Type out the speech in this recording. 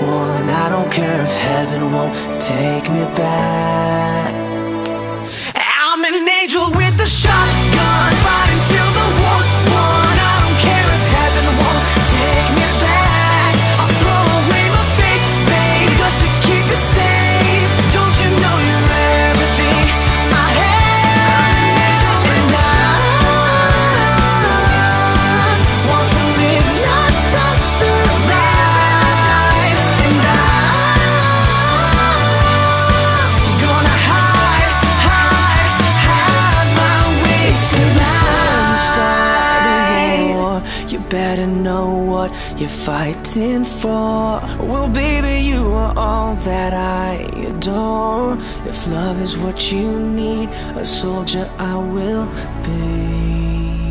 one. I don't care if heaven won't take me back. I'm an angel with a shotgun, fighting till the war's won. I don't care if heaven won't take me back. I'll throw away my faith, babe, just to keep it safe. Don't you know you're everything I have? And I want to live, not just survive. And I'm gonna hide my way tonight. You better know what you're fighting for. Well, baby, you are all that I adore. If love is what you need, a soldier I will be.